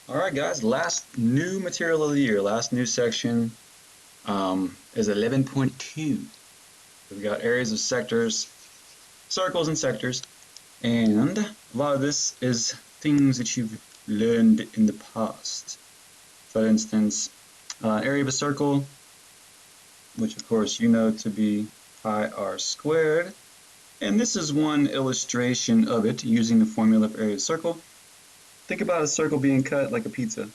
Alright guys, last new material of the year, last new section is 11.2. We've got areas of sectors, circles and sectors, and a lot of this is things that you've learned in the past. For instance, area of a circle, which of course you know to be pi r squared, and this is one illustration of it using the formula for area of a circle. Think about a circle being cut like a pizza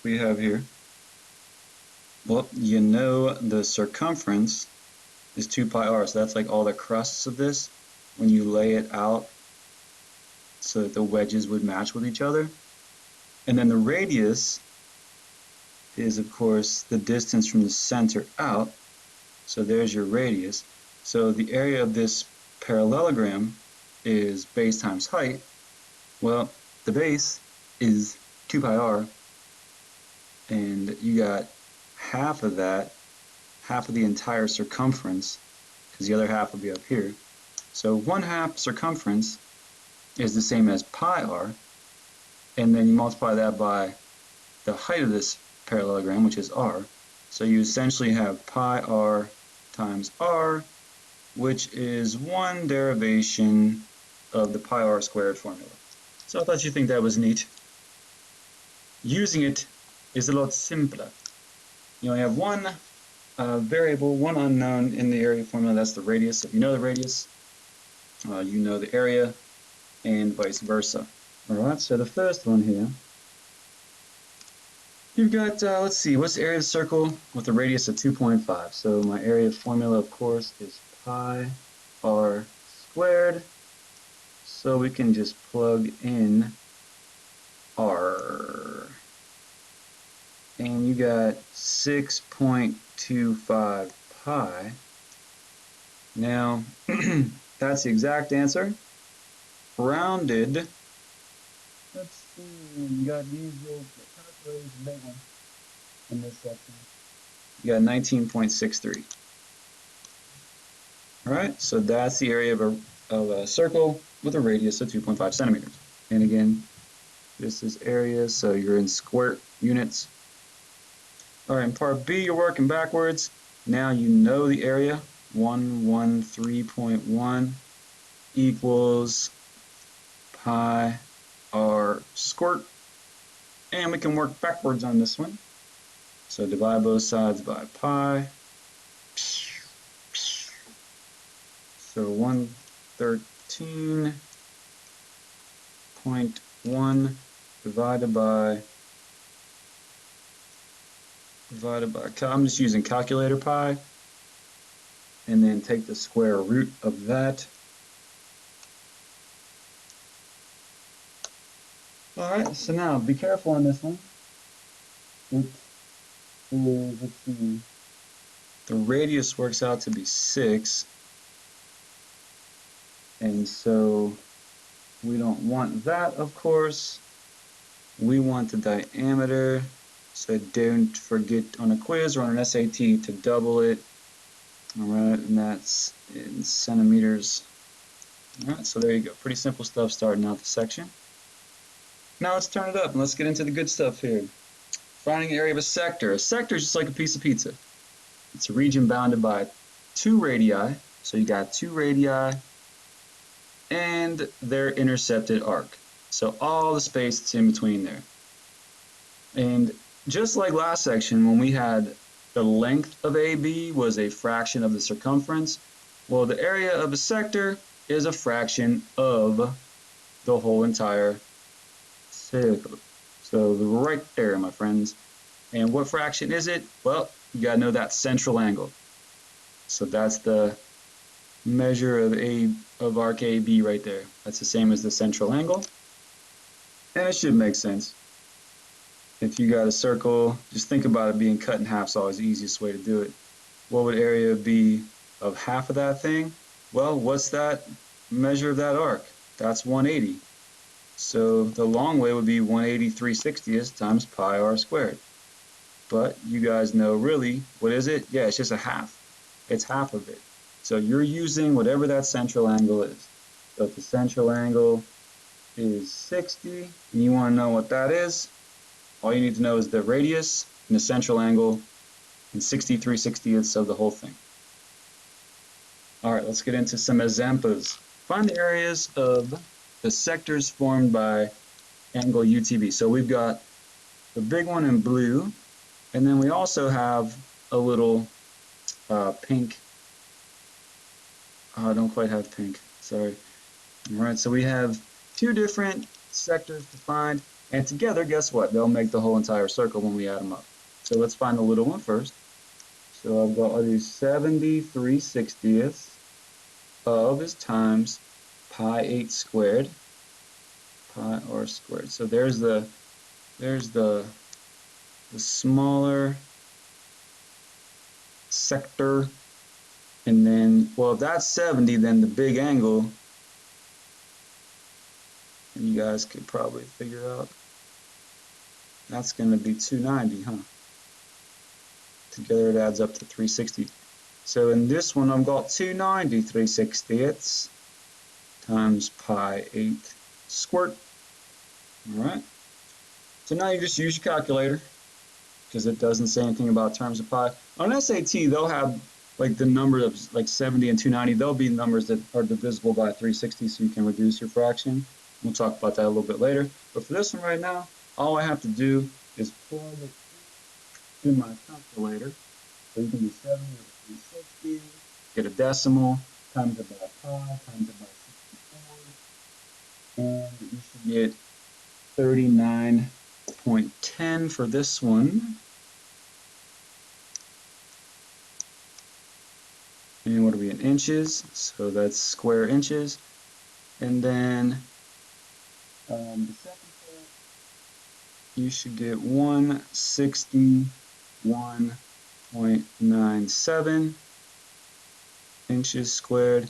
we have here. Well, you know the circumference is 2 pi r, so that's like all the crusts of this when you lay it out so that the wedges would match with each other. And then the radius is, of course, the distance from the center out. So there's your radius. So the area of this parallelogram is base times height. Well, the base is 2 pi r, and you got half of that, half of the entire circumference, because the other half will be up here. So 1/2 circumference is the same as pi r, and then you multiply that by the height of this parallelogram, which is r. So you essentially have pi r times r, which is one derivation of the pi r squared formula. So I thought you'd think that was neat. Using it is a lot simpler. You only have one variable, one unknown in the area formula, that's the radius. If you know the radius, you know the area, and vice versa. Alright, so the first one here, you've got, let's see, what's the area of the circle with a radius of 2.5? So my area formula, of course, is pi r squared. So we can just plug in r. And you got 6.25 pi. Now, that's the exact answer. Rounded. Let's see, you got these little calculators, big one in this section. You got 19.63. All right, so that's the area of a circle with a radius of 2.5 centimeters. And again, this is area, so you're in square units. All right, in part B, you're working backwards. Now you know the area, 113.1 equals pi r squared. And we can work backwards on this one. So divide both sides by pi. So 113.1 divided by, I'm just using calculator pi, and then take the square root of that. Alright, so now be careful on this one. Let's see, the radius works out to be 6, and so we don't want that, of course. We want the diameter, so don't forget on a quiz or on an SAT to double it. Alright, and that's in centimeters. Alright, so there you go. Pretty simple stuff starting out the section. Now let's turn it up and let's get into the good stuff here. Finding the area of a sector. A sector is just like a piece of pizza. It's a region bounded by 2 radii. So you got 2 radii and their intercepted arc. So all the space that's in between there. And just like last section when we had the length of AB was a fraction of the circumference, well, the area of a sector is a fraction of the whole entire circle. So right there, my friends. And what fraction is it? Well, you gotta know that central angle. So that's the measure of arc AB right there. That's the same as the central angle. And it should make sense. If you got a circle, just think about it being cut in half. It's always the easiest way to do it. What would area be of half of that thing? Well, what's that measure of that arc? That's 180. So the long way would be 183/60 times pi r squared. But you guys know really, what is it? Yeah, it's just a half. It's half of it. So you're using whatever that central angle is. So if the central angle is 60, and you want to know what that is, All you need to know is the radius and the central angle and 63/60ths of the whole thing. All right, let's get into some examples. Find the areas of the sectors formed by angle UTB. So we've got the big one in blue, and then we also have a little pink. Oh, I don't quite have pink, sorry. All right, so we have two different sectors to find, and together, guess what? They'll make the whole entire circle when we add them up. So let's find the little one first. So I'll do 73/60ths of is times pi 8 squared, pi r squared. So there's the smaller sector, and then, well, if that's 70, then the big angle, and you guys could probably figure out, that's going to be 290, huh? Together it adds up to 360. So in this one, I've got 290/360ths times pi 8 squared. All right. So now you just use your calculator because it doesn't say anything about terms of pi. On SAT, they'll have like the number of like 70 and 290. They'll be numbers that are divisible by 360, so you can reduce your fraction. We'll talk about that a little bit later. But for this one right now, all I have to do is plug it in my calculator. So you can do 70 over 360, get a decimal, times it by pi, times it by 64, and you should get 39.10 for this one. And what are we in inches? So that's square inches. And then the second part, you should get 161.97 inches squared.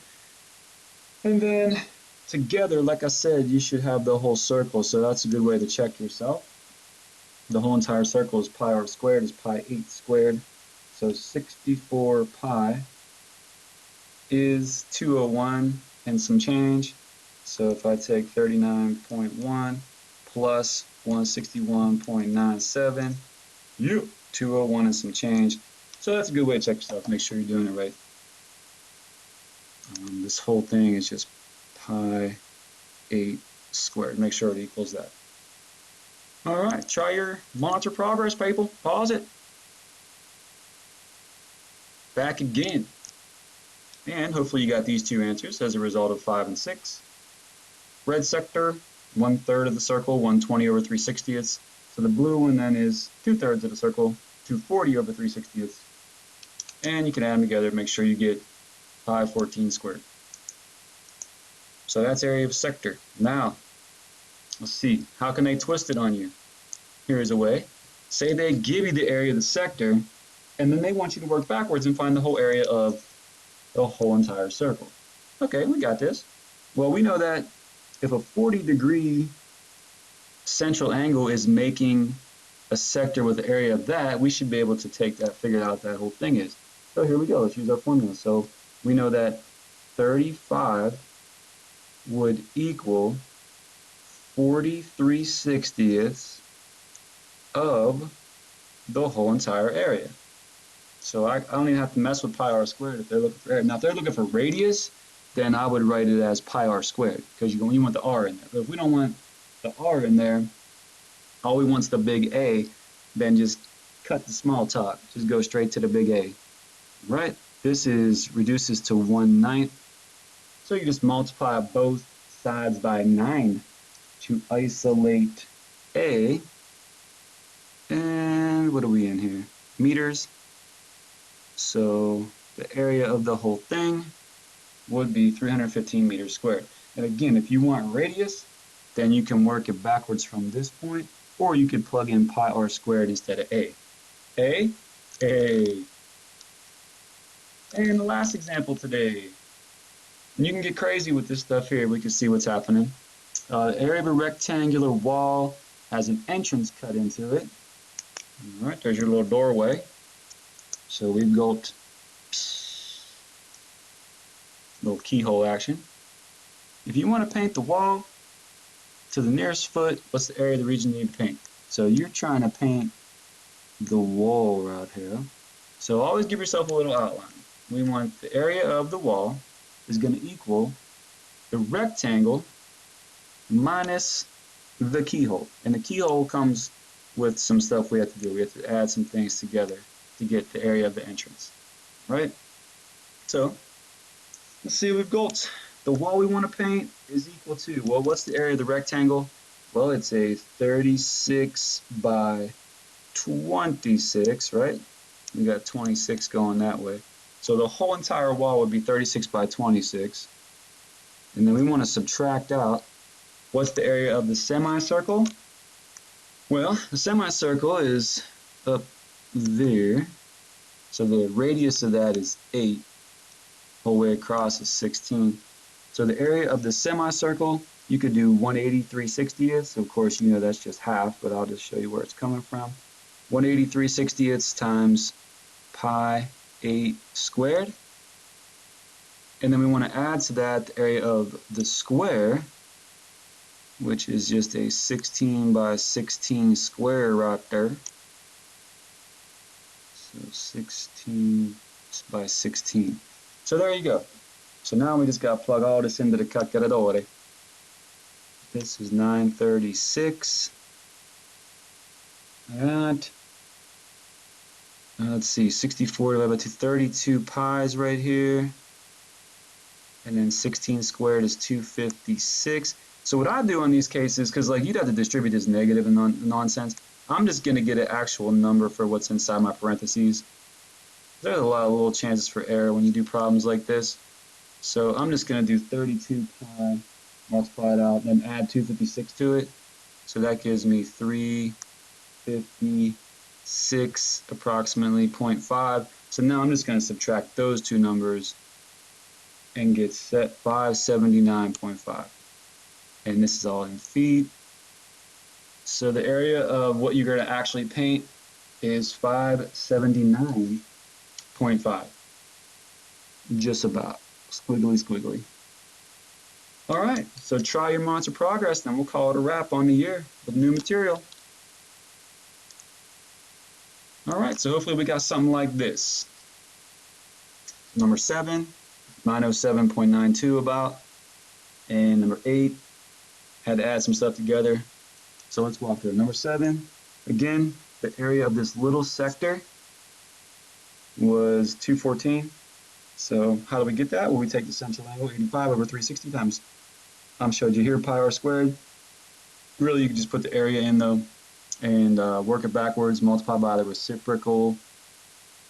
And then together, like I said, you should have the whole circle. So that's a good way to check yourself. The whole entire circle is pi r squared is pi 8 squared. So 64 pi is 201 and some change. So if I take 39.1 plus 161.97, 201 and some change. So that's a good way to check yourself. Make sure you're doing it right. This whole thing is just pi 8 squared. Make sure it equals that. All right, try your monitor progress, people. Pause it. Back again. And hopefully you got these two answers as a result of 5 and 6. Red sector, 1/3 of the circle, 120/360ths. So the blue one then is 2/3 of the circle, 240/360ths. And you can add them together, make sure you get pi 14 squared. So that's area of sector. Now, let's see, how can they twist it on you? Here's a way. Say they give you the area of the sector, and then they want you to work backwards and find the whole area of the whole entire circle. Okay, we got this. Well, we know that if a 40-degree central angle is making a sector with the area of that, we should be able to take that, figure out what that whole thing is. So here we go, let's use our formula. So we know that 35 would equal 43/60ths of the whole entire area. So I don't even have to mess with pi r squared if they're looking for area. Now if they're looking for radius, then I would write it as pi r squared because you want the r in there. But if we don't want the r in there, all we want is the big A, then just cut the small talk. Just go straight to the big A. Right? This reduces to 1/9. So you just multiply both sides by 9 to isolate A. And what are we in here? Meters. So the area of the whole thing would be 315 meters squared. And again, if you want radius, then you can work it backwards from this point, or you could plug in pi r squared instead of A. A. And the last example today. And you can get crazy with this stuff here. We can see what's happening. The area of a rectangular wall has an entrance cut into it. All right, there's your little doorway. So we've got little keyhole action. If you want to paint the wall to the nearest foot, what's the area of the region you need to paint? So you're trying to paint the wall right here. So always give yourself a little outline. We want the area of the wall is going to equal the rectangle minus the keyhole. And the keyhole comes with some stuff we have to do. We have to add some things together to get the area of the entrance. Right? So let's see what we've got. The wall we want to paint is equal to, well, what's the area of the rectangle? Well, it's a 36 by 26, right? We got 26 going that way. So the whole entire wall would be 36 by 26. And then we want to subtract out, what's the area of the semicircle? Well, the semicircle is up there. So the radius of that is 8. Whole way across is 16. So the area of the semicircle, you could do 180 3/60ths. So of course, you know that's just half, but I'll just show you where it's coming from. 180 3/60ths times pi 8 squared. And then we want to add to that the area of the square, which is just a 16 by 16 square right there. So 16 by 16. So there you go. So now we just got to plug all this into the calculator. This is 936. All right. Let's see, 64 divided by 32 pi's right here. And then 16 squared is 256. So what I do in these cases, because like you'd have to distribute this negative and nonsense, I'm just going to get an actual number for what's inside my parentheses. There's a lot of little chances for error when you do problems like this. So I'm just going to do 32 pi, multiply it out, then add 256 to it. So that gives me 356 approximately 0.5. So now I'm just going to subtract those two numbers and get set 579.5. And this is all in feet. So the area of what you're going to actually paint is 579.5. Just about. Squiggly, squiggly. All right, so try your monster progress, then we'll call it a wrap on the year with new material. All right, so hopefully we got something like this. Number 7, 907.92 about. And number 8, had to add some stuff together. So let's walk through. Number 7, again, the area of this little sector was 214. So how do we get that? Well, we take the central angle, 85 over 360 times. I showed you here, pi r squared. Really, you can just put the area in though, and work it backwards, multiply by the reciprocal,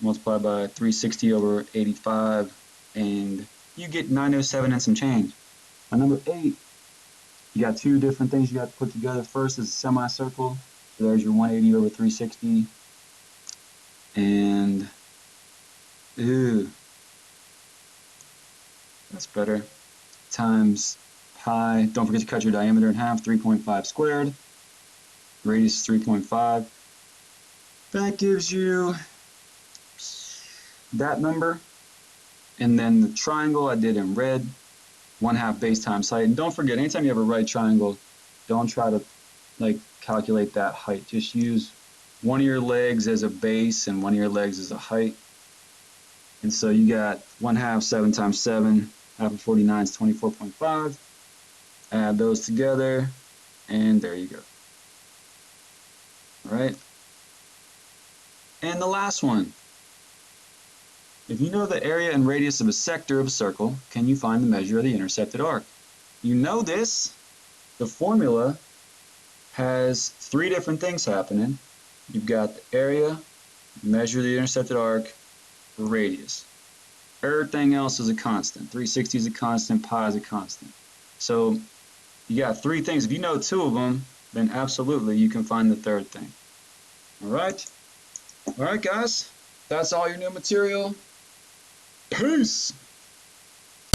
multiply by 360 over 85, and you get 907 and some change. On number 8, you got two different things you got to put together. First is a semicircle. So there's your 180 over 360. And, ooh, that's better. Times pi, don't forget to cut your diameter in half, 3.5 squared. Radius is 3.5. That gives you that number. And then the triangle I did in red, 1/2 base times height. And don't forget, anytime you have a right triangle, don't try to like calculate that height. Just use one of your legs as a base and one of your legs as a height. And so you got 1/2, 7 times 7, half of 49 is 24.5. Add those together, and there you go. All right. And the last one. If you know the area and radius of a sector of a circle, can you find the measure of the intersected arc? You know this. The formula has 3 different things happening. You've got the area, measure the intersected arc, radius. Everything else is a constant. 360 is a constant, pi is a constant. So you got 3 things. If you know 2 of them, then absolutely you can find the 3rd thing. All right? All right, guys. That's all your new material. Peace!